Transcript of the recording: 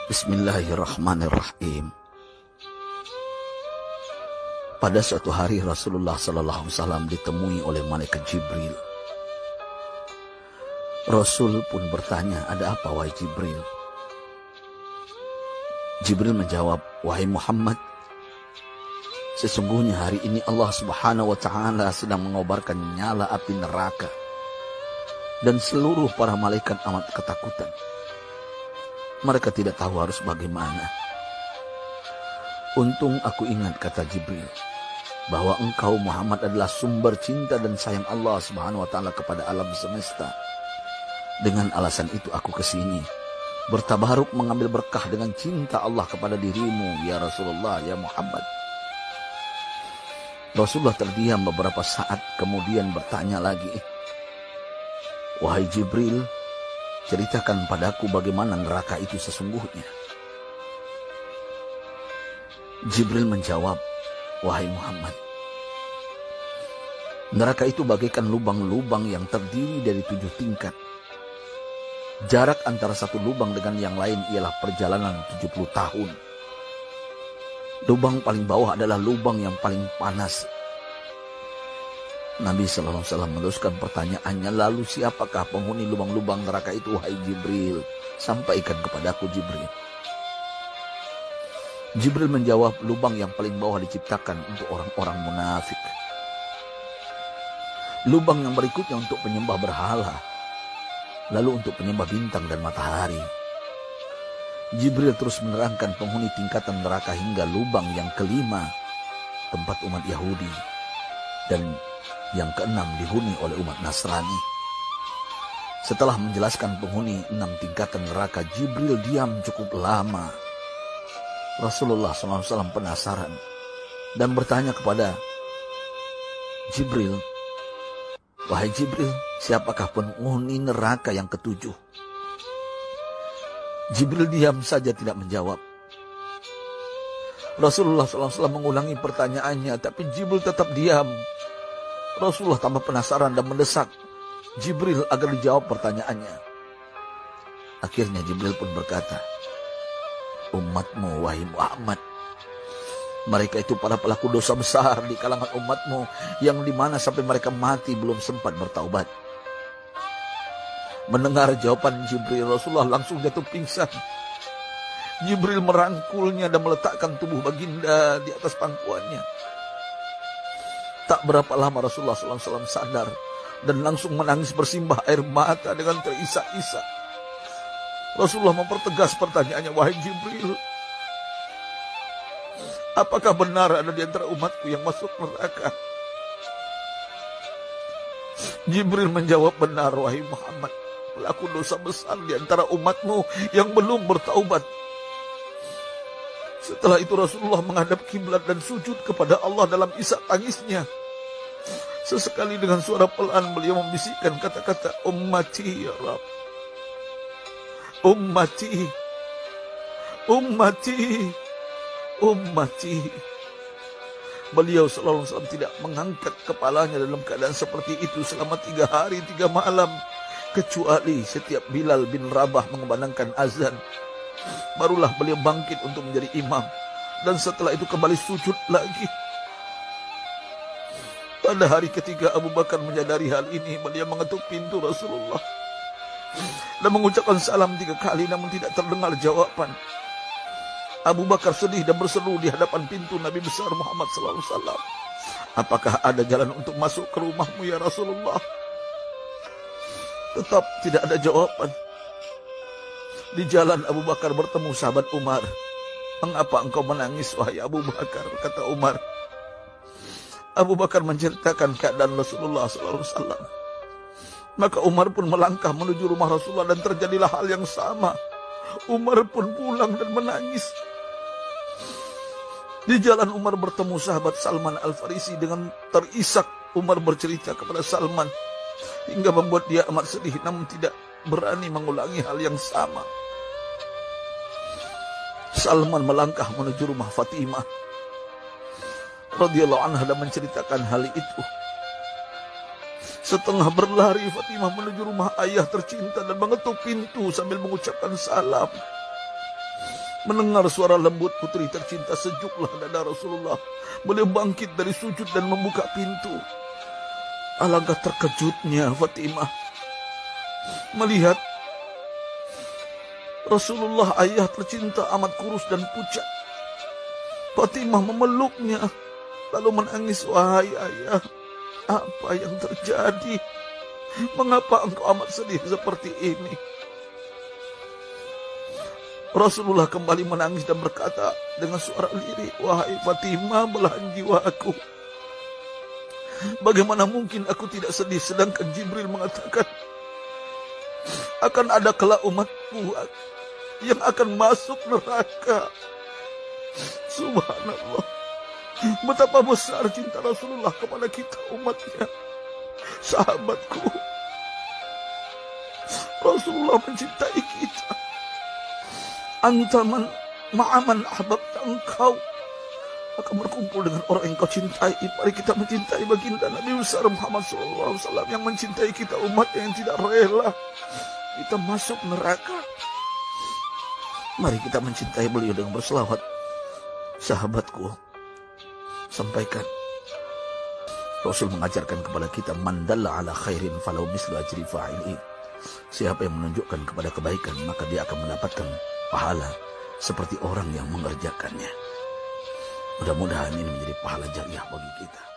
Bismillahirrahmanirrahim. Pada suatu hari Rasulullah SAW ditemui oleh malaikat Jibril. Rasul pun bertanya, "Ada apa wahai Jibril?" Jibril menjawab, "Wahai Muhammad, sesungguhnya hari ini Allah Subhanahu wa Ta'ala sedang mengobarkan nyala api neraka, dan seluruh para malaikat amat ketakutan. Mereka tidak tahu harus bagaimana. Untung aku ingat," kata Jibril, "bahwa engkau Muhammad adalah sumber cinta dan sayang Allah Subhanahu wa Ta'ala kepada alam semesta. Dengan alasan itu aku kesini, bertabaruk mengambil berkah dengan cinta Allah kepada dirimu, ya Rasulullah, ya Muhammad." Rasulullah terdiam beberapa saat, kemudian bertanya lagi, "Wahai Jibril, ceritakan padaku bagaimana neraka itu sesungguhnya." Jibril menjawab, "Wahai Muhammad, neraka itu bagaikan lubang-lubang yang terdiri dari 7 tingkat. Jarak antara satu lubang dengan yang lain ialah perjalanan 70 tahun. Lubang paling bawah adalah lubang yang paling panas." Nabi SAW meneruskan pertanyaannya, "Lalu siapakah penghuni lubang-lubang neraka itu, wahai Jibril? Sampaikan kepadaku, Jibril." Jibril menjawab, "Lubang yang paling bawah diciptakan untuk orang-orang munafik. Lubang yang berikutnya untuk penyembah berhala. Lalu untuk penyembah bintang dan matahari." Jibril terus menerangkan penghuni tingkatan neraka hingga lubang yang kelima, tempat umat Yahudi, dan yang keenam dihuni oleh umat Nasrani. Setelah menjelaskan penghuni 6 tingkatan neraka, Jibril diam cukup lama. Rasulullah SAW penasaran dan bertanya kepada Jibril, "Wahai Jibril, siapakah penghuni neraka yang ke-7?" Jibril diam saja tidak menjawab. Rasulullah SAW mengulangi pertanyaannya, tapi Jibril tetap diam. Rasulullah tambah penasaran dan mendesak Jibril agar dijawab pertanyaannya. Akhirnya Jibril pun berkata, "Umatmu, wahai Muhammad, mereka itu para pelaku dosa besar di kalangan umatmu, yang dimana sampai mereka mati belum sempat bertaubat." Mendengar jawaban Jibril, Rasulullah langsung jatuh pingsan. Jibril merangkulnya dan meletakkan tubuh baginda di atas pangkuannya. Tak berapa lama Rasulullah SAW sadar dan langsung menangis bersimbah air mata dengan terisak-isak. Rasulullah mempertegas pertanyaannya, "Wahai Jibril, apakah benar ada di antara umatku yang masuk neraka?" Jibril menjawab, "Benar, wahai Muhammad, pelaku dosa besar di antara umatmu yang belum bertaubat." Setelah itu Rasulullah menghadap kiblat dan sujud kepada Allah dalam isak tangisnya. Sesekali dengan suara pelan beliau membisikkan kata-kata, "Ummati ya Rabb, ummati, ummati, ummati." Beliau SAW tidak mengangkat kepalanya dalam keadaan seperti itu selama 3 hari 3 malam, kecuali setiap Bilal bin Rabah mengumandangkan azan. Barulah beliau bangkit untuk menjadi imam, dan setelah itu kembali sujud lagi. Pada hari ketiga Abu Bakar menyadari hal ini, beliau mengetuk pintu Rasulullah dan mengucapkan salam 3 kali, namun tidak terdengar jawaban. Abu Bakar sedih dan berseru di hadapan pintu Nabi besar Muhammad SAW, "Apakah ada jalan untuk masuk ke rumahmu ya Rasulullah?" Tetap tidak ada jawaban. Di jalan Abu Bakar bertemu sahabat Umar. "Mengapa engkau menangis, wahai Abu Bakar?" kata Umar. Abu Bakar menceritakan keadaan Rasulullah SAW. Maka Umar pun melangkah menuju rumah Rasulullah dan terjadilah hal yang sama. Umar pun pulang dan menangis. Di jalan Umar bertemu sahabat Salman Al-Farisi. Dengan terisak Umar bercerita kepada Salman hingga membuat dia amat sedih, namun tidak berani mengulangi hal yang sama. Salman melangkah menuju rumah Fatimah radhiyallahu anha dan menceritakan hal itu. Setengah berlari Fatimah menuju rumah ayah tercinta dan mengetuk pintu sambil mengucapkan salam. Mendengar suara lembut putri tercinta, sejuklah dada Rasulullah. Beliau bangkit dari sujud dan membuka pintu. Alangkah terkejutnya Fatimah melihat Rasulullah, ayah tercinta, amat kurus dan pucat. Fatimah memeluknya lalu menangis. Wahai ayah, apa yang terjadi? Mengapa engkau amat sedih seperti ini? Rasulullah kembali menangis dan berkata dengan suara lirih, wahai Fatimah, belahan jiwaku, bagaimana mungkin aku tidak sedih sedangkan Jibril mengatakan akan ada kelak umatku yang akan masuk neraka. Subhanallah, betapa besar cinta Rasulullah kepada kita umatnya. Sahabatku, Rasulullah mencintai kita. Antaman ma'aman ahbabta, engkau akan berkumpul dengan orang yang kau cintai. Mari kita mencintai baginda Nabi besar Muhammad SAW yang mencintai kita, umat yang tidak rela kita masuk neraka. Mari kita mencintai beliau dengan berselawat. Sahabatku, sampaikan, Rasul mengajarkan kepada kita, man dalla ala khairin falau mislu ajri fa'ili. Siapa yang menunjukkan kepada kebaikan, maka dia akan mendapatkan pahala seperti orang yang mengerjakannya. Mudah-mudahan ini menjadi pahala jariah bagi kita.